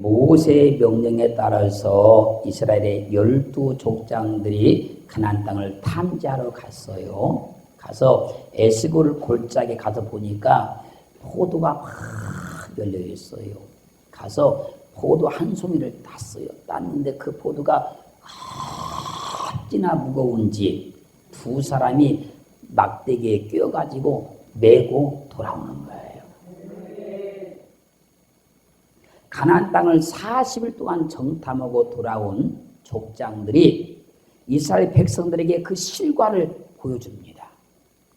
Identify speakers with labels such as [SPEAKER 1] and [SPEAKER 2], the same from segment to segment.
[SPEAKER 1] 모세의 명령에 따라서 이스라엘의 12족장들이 가나안 땅을 탐지하러 갔어요. 가서 에스골 골짜기에 가서 보니까 포도가 확 열려 있어요. 가서 포도 한 송이를 땄어요. 땄는데 그 포도가 어찌나 무거운지 두 사람이 막대기에 끼어가지고 메고 돌아오는 거예요. 가나안 땅을 40일 동안 정탐하고 돌아온 족장들이 이스라엘 백성들에게 그 실과를 보여줍니다.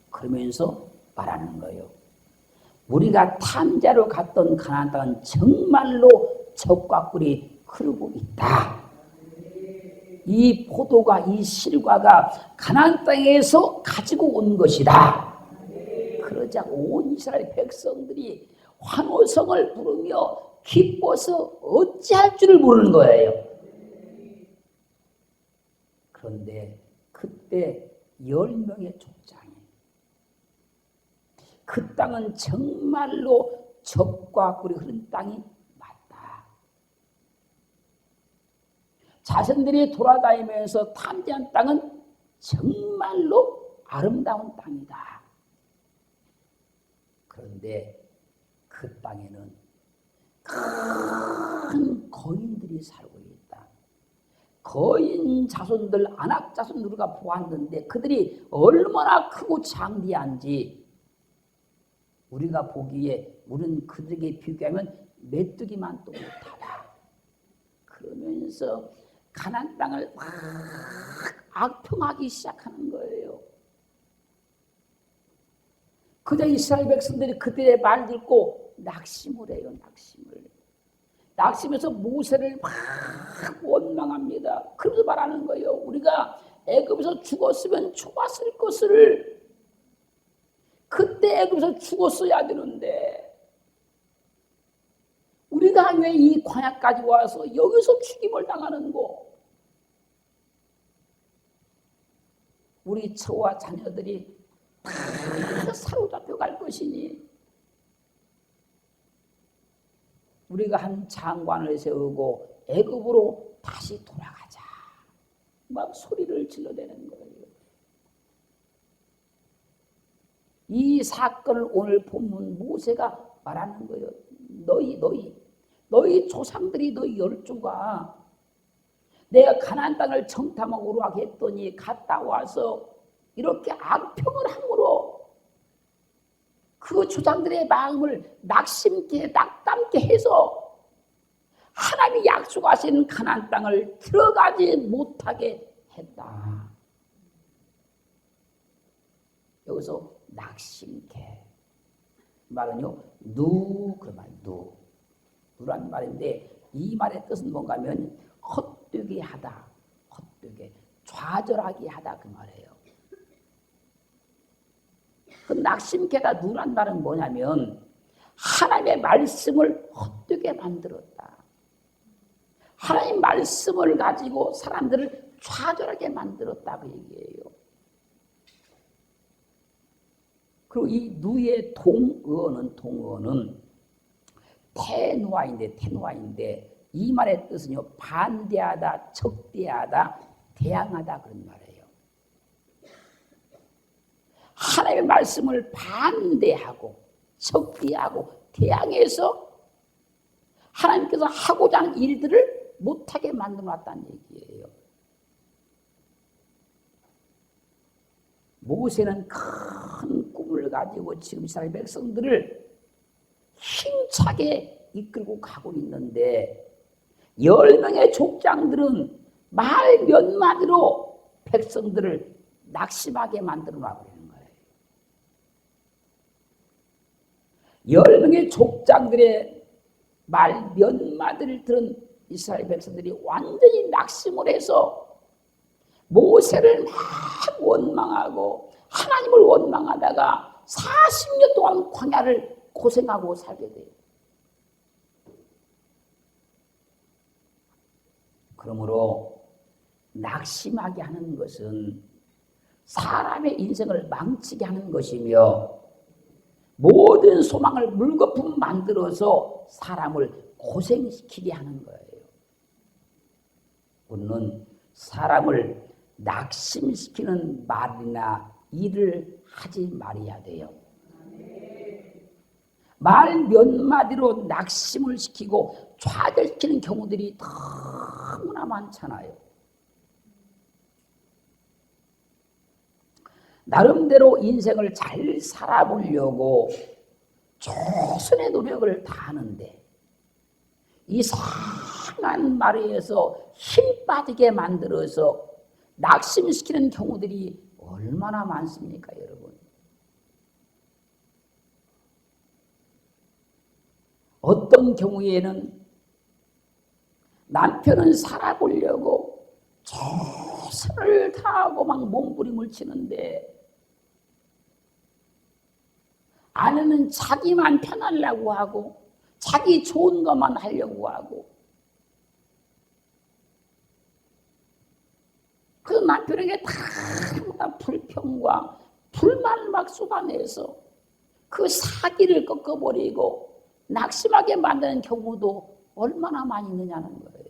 [SPEAKER 1] 그러면서 말하는 거예요. 우리가 탐자로 갔던 가나안 땅은 정말로 적과 꿀이 흐르고 있다. 이 포도가, 이 실과가 가나안 땅에서 가지고 온 것이다. 그러자 온 이스라엘 백성들이 환호성을 부르며 기뻐서 어찌할 줄을 모르는 거예요. 그런데 그때 10명의 족장이 그 땅은 정말로 적과 꿀이 흐른 땅이 맞다. 자신들이 돌아다니면서 탐지한 땅은 정말로 아름다운 땅이다. 그런데 그 땅에는 큰 거인들이 살고 있다. 거인 자손들, 안악 자손 우리가 보았는데 그들이 얼마나 크고 장대한지 우리가 보기에 우리는 그들에게 비교하면 메뚜기만도 못하다. 그러면서 가나안 땅을 막 악평하기 시작하는 거예요. 그저 이스라엘 백성들이 그들의 말 듣고 낙심을 해요. 낙심해서 모세를 막 원망합니다. 그래서 말하는 거예요. 우리가 애굽에서 죽었으면 좋았을 것을 그때 애굽에서 죽었어야 되는데 우리가 왜 이 광야까지 와서 여기서 죽임을 당하는고? 우리 처와 자녀들이 다 사로잡혀 갈 것이니 우리가 한 장관을 세우고 애굽으로 다시 돌아가자. 막 소리를 질러대는 거예요. 이 사건을 오늘 본문 모세가 말하는 거예요. 너희 조상들이 너희 열조가 내가 가나안 땅을 정탐하고 오라고 했더니 갔다 와서 이렇게 악평을 함으로 그 조상들의 마음을 낙심케 낙담케 해서 하나님이 약속하신 가나안 땅을 들어가지 못하게 했다. 여기서 낙심케 말은요 누란 말인데 이 말의 뜻은 뭔가 하면 헛되게 하다, 헛되게 좌절하게 하다 그 말이에요. 그 낙심케다 누란 말은 뭐냐면 하나님의 말씀을 헛되게 만들었다. 하나님 말씀을 가지고 사람들을 좌절하게 만들었다 그 얘기예요. 그리고 이 누의 동어는 태노아인데 이 말의 뜻은요 반대하다, 적대하다, 대항하다 그런 말이에요. 하나님의 말씀을 반대하고 적대하고 대항해서 하나님께서 하고자 하는 일들을 못하게 만들어놨다는 얘기예요. 모세는 큰 꿈을 가지고 지금 이스라엘 백성들을 힘차게 이끌고 가고 있는데 10명의 족장들은 말 몇 마디로 백성들을 낙심하게 만들어 놔버리는 거예요. 10명의 족장들의 말 몇 마디를 들은 이스라엘 백성들이 완전히 낙심을 해서 모세를 막 원망하고 하나님을 원망하다가 40년 동안 광야를 고생하고 살게 돼요. 그러므로 낙심하게 하는 것은 사람의 인생을 망치게 하는 것이며 모든 소망을 물거품 만들어서 사람을 고생시키게 하는 거예요. 우리는 사람을 낙심시키는 말이나 일을 하지 말아야 돼요. 말 몇 마디로 낙심을 시키고 좌절시키는 경우들이 너무나 많잖아요. 나름대로 인생을 잘 살아보려고 최선의 노력을 다하는데 이상한 말에 의해서 힘 빠지게 만들어서 낙심시키는 경우들이 얼마나 많습니까, 여러분? 어떤 경우에는 남편은 살아보려고 최선을 다하고 막 몸부림을 치는데 아내는 자기만 편하려고 하고 자기 좋은 것만 하려고 하고 그 남편에게 다 불평과 불만을 막 쏟아내서 그 사기를 꺾어버리고 낙심하게 만드는 경우도 얼마나 많이 있느냐는 거예요.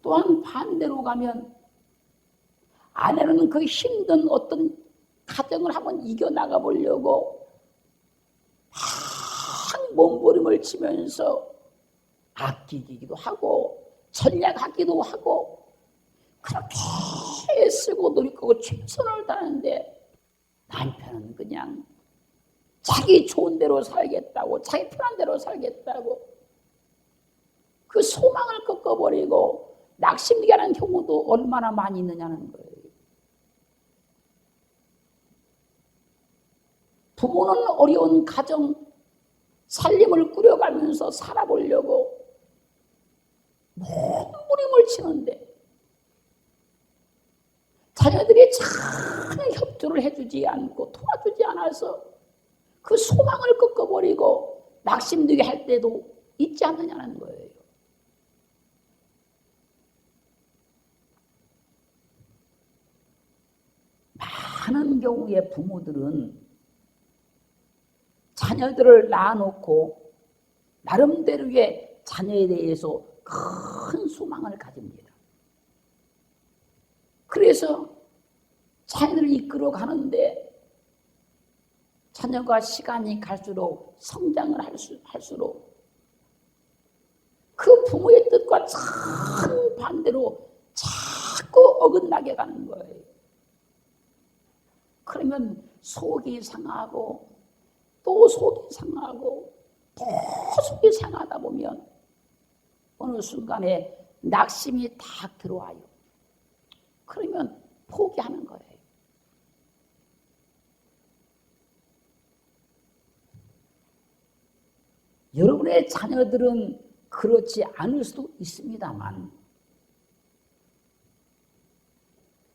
[SPEAKER 1] 또한 반대로 가면 아내는 그 힘든 어떤 가정을 한번 이겨나가 보려고 막 몸부림을 치면서 아끼기도 하고 전략하기도 하고 그렇게 애쓰고 노력하고 최선을 다하는데 남편은 그냥 자기 좋은 대로 살겠다고 자기 편한 대로 살겠다고 그 소망을 꺾어버리고 낙심되게 하는 경우도 얼마나 많이 있느냐는 거예요. 부모는 어려운 가정 살림을 꾸려가면서 살아보려고 몸부림을 치는데 자녀들이 잘 협조를 해주지 않고 도와주지 않아서 그 소망을 꺾어버리고 낙심되게 할 때도 있지 않느냐는 거예요. 많은 경우에 부모들은 자녀들을 낳아놓고 나름대로의 자녀에 대해서 큰 소망을 가집니다. 그래서 자녀를 이끌어 가는데 자녀가 시간이 갈수록 성장을 할수록 그 부모의 뜻과 정반대로 자꾸 어긋나게 가는 거예요. 그러면 속이 상하고 또 속이 상하고 또 속이 상하다 보면 어느 순간에 낙심이 딱 들어와요. 그러면 포기하는 거예요. 여러분의 자녀들은 그렇지 않을 수도 있습니다만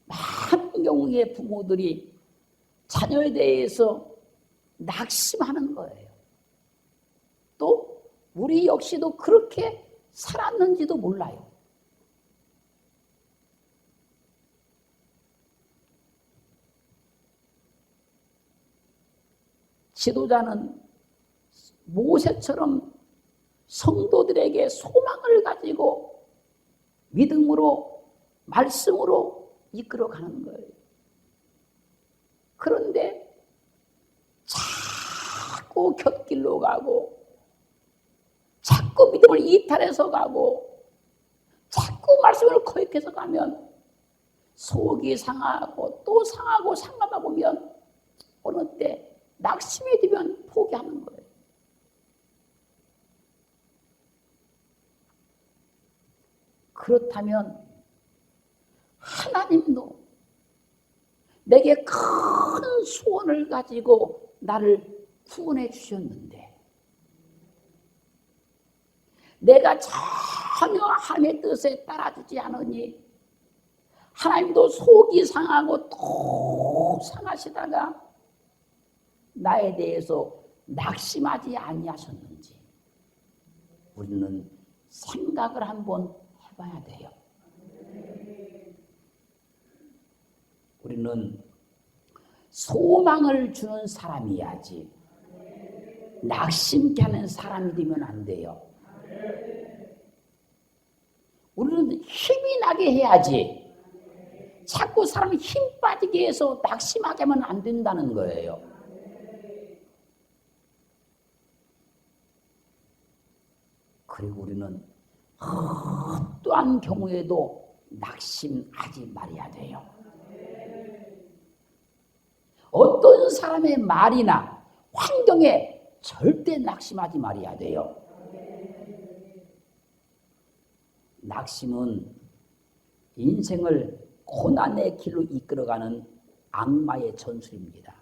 [SPEAKER 1] 많은 경우에 부모들이 자녀에 대해서 낙심하는 거예요. 또 우리 역시도 그렇게 살았는지도 몰라요. 지도자는 모세처럼 성도들에게 소망을 가지고 믿음으로 말씀으로 이끌어가는 거예요. 그런데 자꾸 곁길로 가고 자꾸 믿음을 이탈해서 가고 자꾸 말씀을 거역해서 가면 속이 상하고 또 상하고 상하다 보면 어느 때 낙심이 되면 포기하는 거예요. 그렇다면 하나님도 내게 큰 소원을 가지고 나를 구원해 주셨는데 내가 전혀 하나님의 뜻에 따라주지 않으니 하나님도 속이 상하고 또 상하시다가 나에 대해서 낙심하지 아니하셨는지 우리는 생각을 한번 해봐야 돼요. 우리는 소망을 주는 사람이야지 낙심케 하는 사람이 되면 안 돼요. 우리는 힘이 나게 해야지. 자꾸 사람이 힘 빠지게 해서 낙심하게 하면 안 된다는 거예요. 그리고 우리는 어떠한 경우에도 낙심하지 말아야 돼요. 어떤 사람의 말이나 환경에 절대 낙심하지 말아야 돼요. 낙심은 인생을 고난의 길로 이끌어가는 악마의 전술입니다.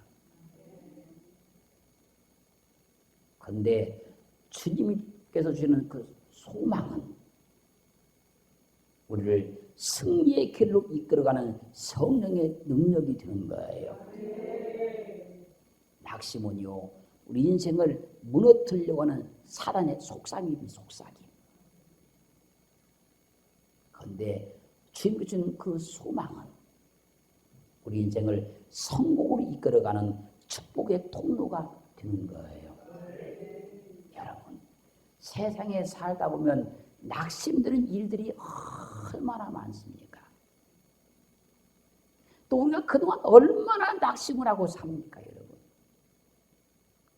[SPEAKER 1] 그런데 주님께서 주시는 그 소망은 우리를 승리의 길로 이끌어가는 성령의 능력이 되는 거예요. 낙심은요, 우리 인생을 무너뜨리려고 하는 사단의 속삭임이 속삭임. 그런데 주님이 주는 그 소망은 우리 인생을 성공으로 이끌어가는 축복의 통로가 되는 거예요. 여러분, 세상에 살다 보면 낙심되는 일들이 얼마나 많습니까? 또 우리가 그동안 얼마나 낙심을 하고 삽니까, 여러분?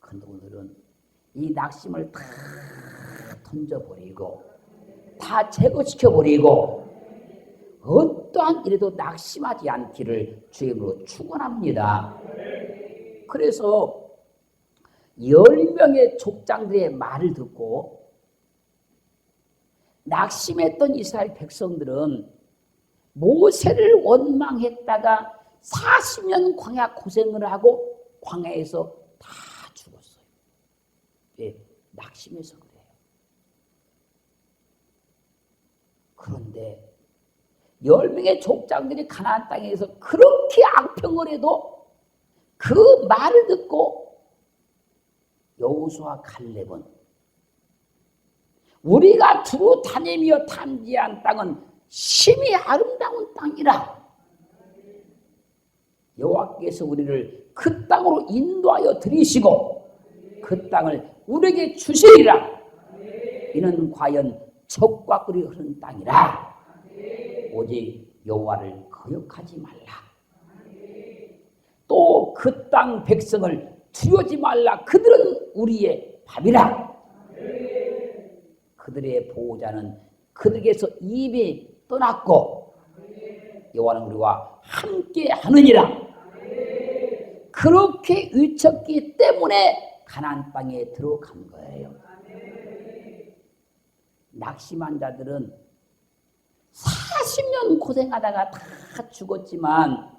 [SPEAKER 1] 그런데 오늘은 이 낙심을 다 던져버리고 다 제거시켜버리고 어떠한 일에도 낙심하지 않기를 주임으로 축원합니다. 그래서 10명의 족장들의 말을 듣고 낙심했던 이스라엘 백성들은 모세를 원망했다가 40년 광야 고생을 하고 광야에서 다 죽었어요. 왜? 낙심해서 그래요. 그런데 10명의 족장들이 가나안 땅에서 그렇게 악평을 해도 그 말을 듣고 여호수아와 갈렙은 우리가 두루 다니며 탐지한 땅은 심히 아름다운 땅이라. 여호와께서 우리를 그 땅으로 인도하여 들이시고 그 땅을 우리에게 주시리라. 이는 과연 적과 꿀이 흐르는 땅이라. 오직 여호와를 거역하지 말라. 또 그 땅 백성을 두려워하지 말라. 그들은 우리의 밥이라. 그들의 보호자는 그들에게서 이미 떠났고 여호와는 우리와 함께 하느니라. 그렇게 외쳤기 때문에 가나안 땅에 들어간 거예요. 낙심한 자들은 40년 고생하다가 다 죽었지만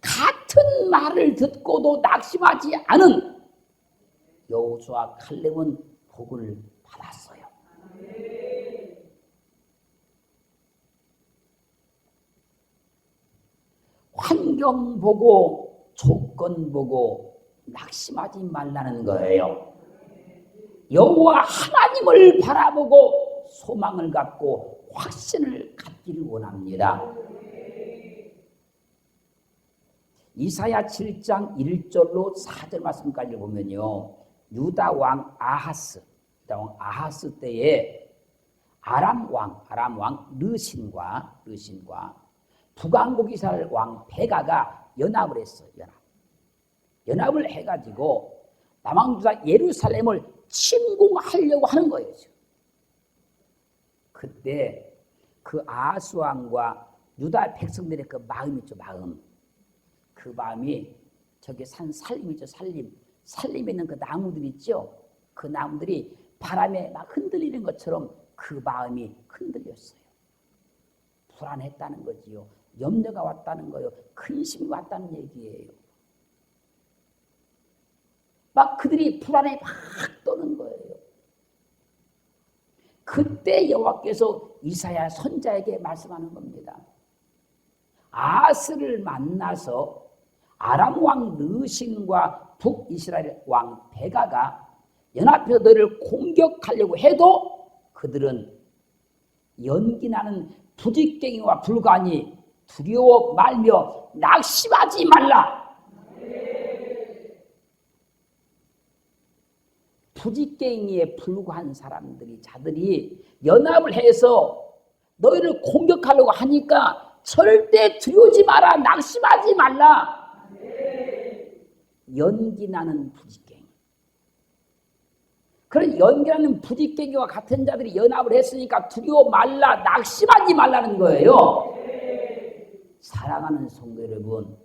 [SPEAKER 1] 같은 말을 듣고도 낙심하지 않은 여호수아와 갈렙은 복을 받았어요. 환경 보고 조건 보고 낙심하지 말라는 거예요. 여호와 하나님을 바라보고 소망을 갖고 확신을 갖기를 원합니다. 이사야 7장 1절로 4절 말씀까지 보면요, 유다 왕 아하스 때에 아람 왕 르신과 북왕국 이스라엘 왕 베가가 연합을 했어요. 연합을 해가지고 남왕주다 예루살렘을 침공하려고 하는 거예요. 그때 그 아하스 왕과 유다 백성들의 그 마음이 있죠, 그 마음이 저기 살림 있죠, 살림에 있는 그 나무들 있죠. 그 나무들이 바람에 막 흔들리는 것처럼 그 마음이 흔들렸어요. 불안했다는 거지요. 염려가 왔다는 거예요. 근심이 왔다는 얘기예요. 막 그들이 불안에 막 떠는 거예요. 그때 여호와께서 이사야 선자에게 말씀하는 겁니다. 아하스를 만나서 아람 왕 르신과 북이스라엘 왕 베가가 연합해서 너를 공격하려고 해도 그들은 연기나는 부직갱이와 불가니 두려워 말며 낙심하지 말라. 부지깽이에 불과한 사람들이 자들이 연합을 해서 너희를 공격하려고 하니까 절대 두려우지 마라. 낙심하지 말라. 연기나는 부지깽이. 그런 연기나는 부지깽이와 같은 자들이 연합을 했으니까 두려워 말라. 낙심하지 말라는 거예요. 사랑하는 성도 여러분,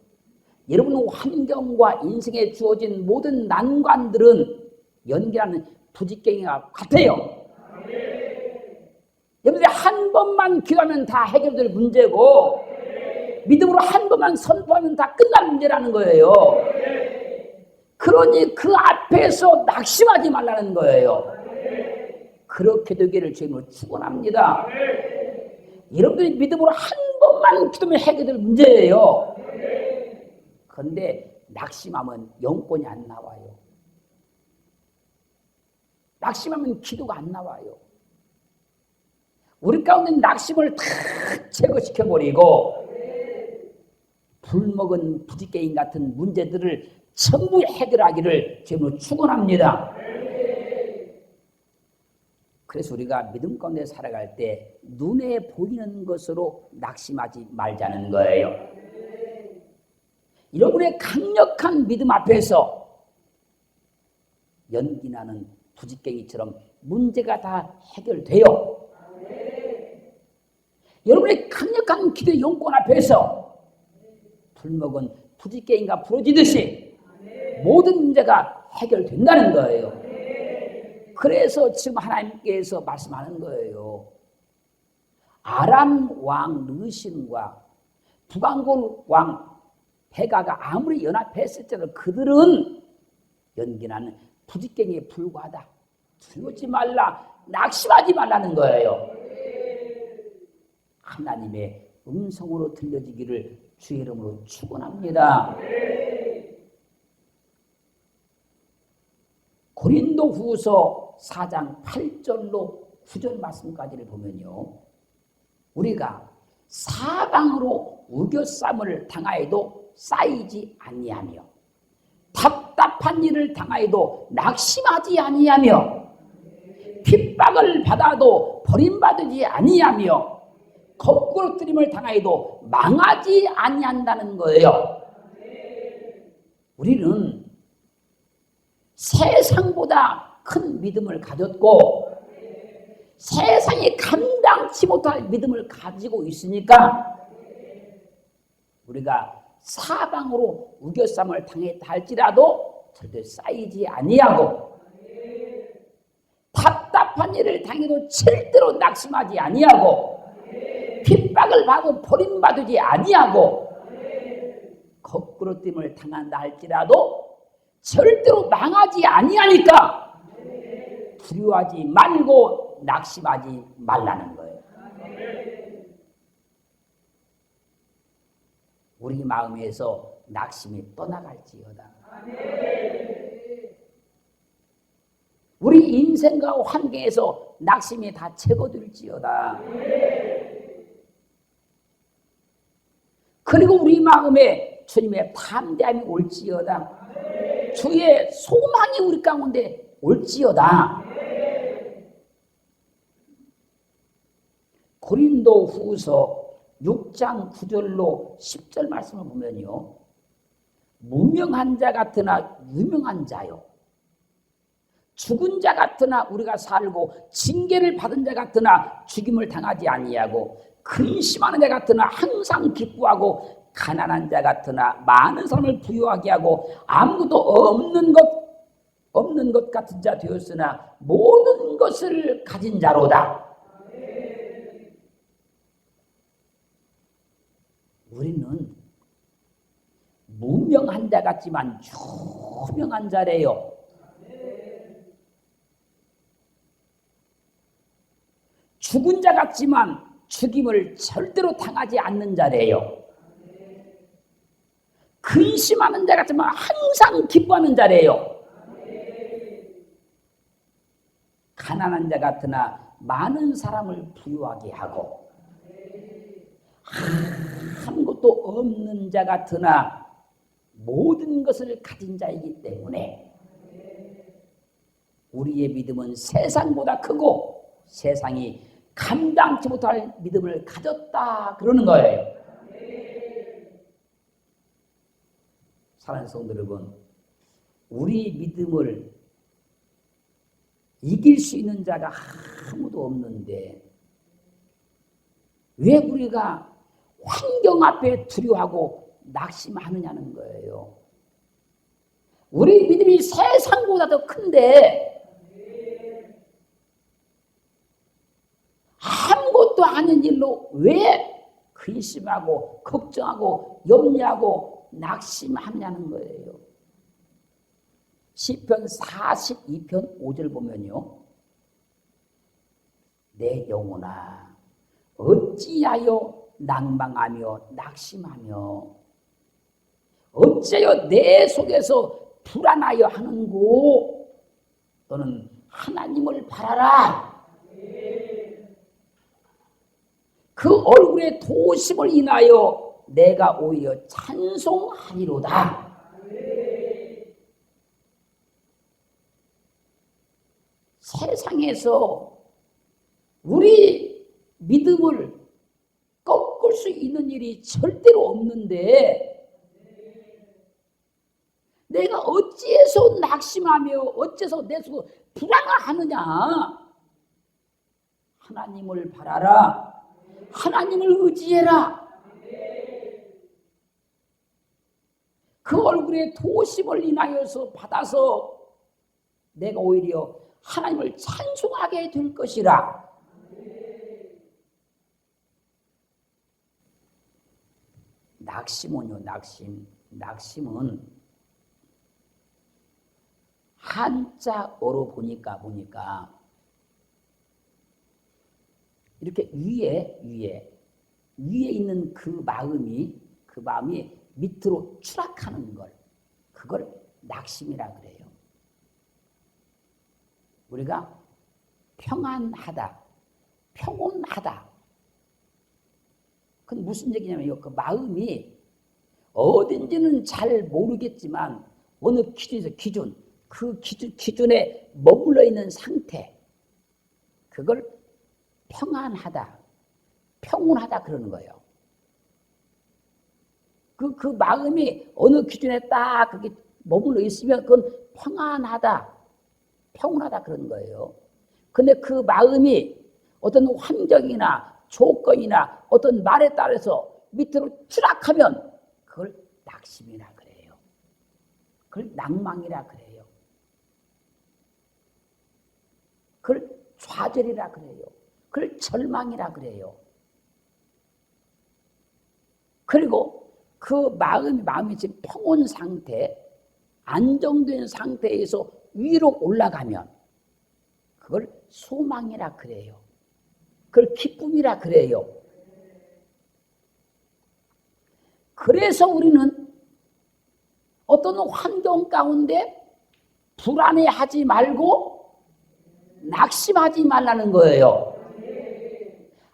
[SPEAKER 1] 여러분 환경과 인생에 주어진 모든 난관들은 연기나는 부지깽이와 같아요. 여러분들이 한 번만 기도하면 다 해결될 문제고 믿음으로 한 번만 선포하면 다 끝날 문제라는 거예요. 그러니 그 앞에서 낙심하지 말라는 거예요. 그렇게 되기를 주님으로 축원합니다. 여러분들이 믿음으로 한 번만 기도하면 해결될 문제예요. 그런데 낙심하면 영권이 안 나와요. 낙심하면 기도가 안 나와요. 우리 가운데 낙심을 다 제거시켜버리고 불먹은 부지깽이 같은 문제들을 전부 해결하기를 주님으로 축원합니다. 그래서 우리가 믿음 가운데 살아갈 때 눈에 보이는 것으로 낙심하지 말자는 거예요. 여러분의 강력한 믿음 앞에서 연기나는 부지깽이처럼 문제가 다 해결돼요. 여러분의 강력한 기도의 용권 앞에서 불먹은 부지깽이가 부러지듯이 모든 문제가 해결된다는 거예요. 그래서 지금 하나님께서 말씀하는 거예요. 아람 왕 르신과 북왕국 왕 베가가 아무리 연합했을지라도 그들은 연기나는 부지깽이에 불과하다. 두려워하지 말라. 낙심하지 말라는 거예요. 하나님의 음성으로 들려지기를 주의 이름으로 축원합니다. 고린도후서 4장 8절로 9절 말씀까지를 보면요. 우리가 사방으로 우겨쌈을 당하여도 쌓이지 아니하며 답답한 일을 당하여도 낙심하지 아니하며 핍박을 받아도 버림받지 아니하며 거꾸로뜨림을 당하여도 망하지 아니한다는 거예요. 우리는 세상보다 큰 믿음을 가졌고 세상이 감당치 못할 믿음을 가지고 있으니까 우리가 사방으로 우겨쌈을 당했다 할지라도 절대 쌓이지 아니하고 답답한 일을 당해도 절대로 낙심하지 아니하고 핍박을 받고 버림받지 아니하고 거꾸로됨을 당한다 할지라도 절대로 망하지 아니하니까 두려워하지 말고 낙심하지 말라는 거예요. 우리 마음에서 낙심이 떠나갈지어다. 우리 인생과 환경에서 낙심이 다 제거될지어다. 그리고 우리 마음에 주님의 담대함이 올지어다. 주의 소망이 우리 가운데 올지어다. 고린도후서 6장 9절로 10절 말씀을 보면요. 무명한 자 같으나 유명한 자요. 죽은 자 같으나 우리가 살고 징계를 받은 자 같으나 죽임을 당하지 아니하고 근심하는 자 같으나 항상 기뻐하고 가난한 자 같으나 많은 사람을 부유하게 하고 아무것도 없는 것 같은 자 되었으나 모든 것을 가진 자로다. 우리는 무명한 자 같지만 유명한 자래요. 죽은 자 같지만 죽임을 절대로 당하지 않는 자래요. 근심하는 자 같지만 항상 기뻐하는 자래요. 가난한 자 같으나 많은 사람을 부유하게 하고 아무것도 없는 자 같으나 모든 것을 가진 자이기 때문에 우리의 믿음은 세상보다 크고 세상이 감당치 못할 믿음을 가졌다 그러는 거예요. 사랑하는 성도 여러분, 우리 믿음을 이길 수 있는 자가 아무도 없는데 왜 우리가 환경 앞에 두려워하고 낙심하느냐는 거예요. 우리 믿음이 세상보다 더 큰데 아무것도 아닌 일로 왜 근심하고 걱정하고 염려하고 낙심하느냐는 거예요. 시편 42편 5절 보면요. 내 영혼아 어찌하여 낭망하며 낙심하며 어찌하여 내 속에서 불안하여 하는고 너는 하나님을 바라라. 그 얼굴의 도심을 인하여 내가 오히려 찬송하리로다. 세상에서 우리 믿음을 꺾을 수 있는 일이 절대로 없는데 내가 어찌해서 낙심하며 어째서 내 속으로 불안하느냐. 하나님을 바라라. 하나님을 의지해라. 그 얼굴에 도심을 인하여서 받아서 내가 오히려 하나님을 찬송하게 될 것이라. 낙심은요, 낙심은 한자어로 보니까 이렇게 위에 있는 그 마음이 밑으로 추락하는 걸, 그걸 낙심이라 그래요. 우리가 평안하다, 평온하다. 그건 무슨 얘기냐면 그 마음이 어딘지는 잘 모르겠지만 어느 기준에서 그 기준에 머물러 있는 상태, 그걸 평안하다, 평온하다 그러는 거예요. 그 마음이 어느 기준에 딱 그게 머물러 있으면 그건 평안하다, 평온하다 그러는 거예요. 근데 그 마음이 어떤 환경이나 조건이나 어떤 말에 따라서 밑으로 추락하면 그걸 낙심이라 그래요. 그걸 낭망이라 그래요. 그걸 좌절이라 그래요. 그걸 절망이라 그래요. 그리고 그 마음이 지금 평온 상태, 안정된 상태에서 위로 올라가면 그걸 소망이라 그래요. 그걸 기쁨이라 그래요. 그래서 우리는 어떤 환경 가운데 불안해하지 말고 낙심하지 말라는 거예요.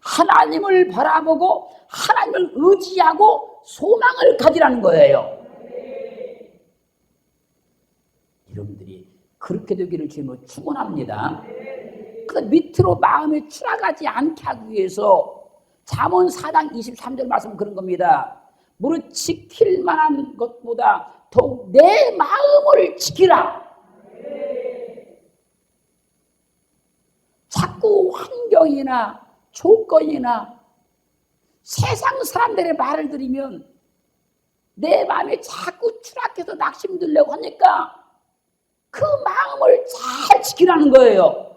[SPEAKER 1] 하나님을 바라보고 하나님을 의지하고 소망을 가지라는 거예요. 여러분들이 그렇게 되기를 주님으로 축원합니다. 그 밑으로 마음이 추락하지 않게 하기 위해서 잠언 4장 23절 말씀 그런 겁니다. 무릇 지킬 만한 것보다 더욱 내 마음을 지키라. 자꾸 환경이나 조건이나 세상 사람들의 말을 들으면 내 마음이 자꾸 추락해서 낙심들려고 하니까 그 마음을 잘 지키라는 거예요.